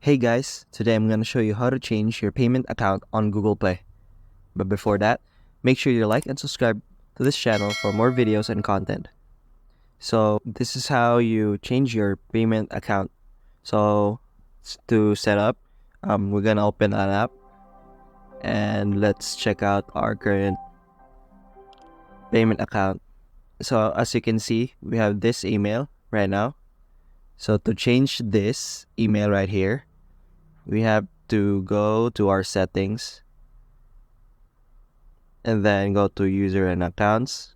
Hey guys, today I'm going to show you how to change your payment account on Google Play. But before that, make sure you like and subscribe to this channel for more videos and content. So this is how you change your payment account. So to set up, we're going to open an app and let's check out our current payment account. So as you can see, we have this email right now. So to change this email right here, we have to go to our settings and then go to user and accounts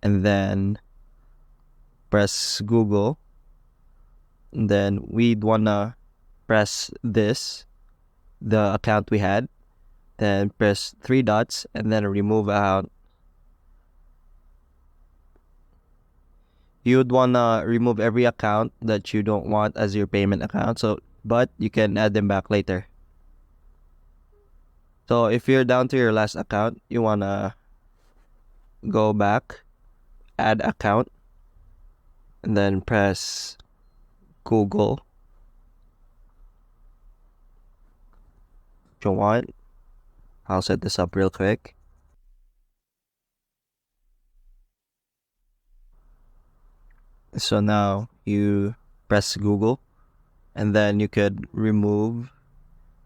and then press Google. And then we'd wanna press the account we had, then press three dots and then remove account. You would wanna remove every account that you don't want as your payment account, but you can add them back later. So if you're down to your last account, you wanna go back, add account, and then press Google if you want. I'll set this up real quick. So now you press Google and then you could remove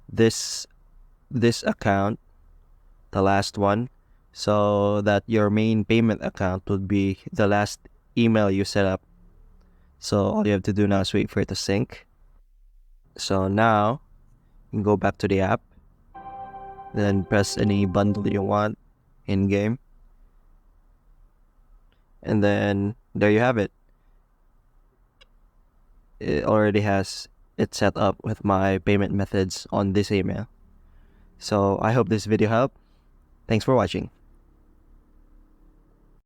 this account, the last one, so that your main payment account would be the last email you set up. So all you have to do now is wait for it to sync. So now you can go back to the app, then press any bundle you want in game, and then there you have it. It already has it set up with my payment methods on this email. So I hope this video helped. Thanks for watching.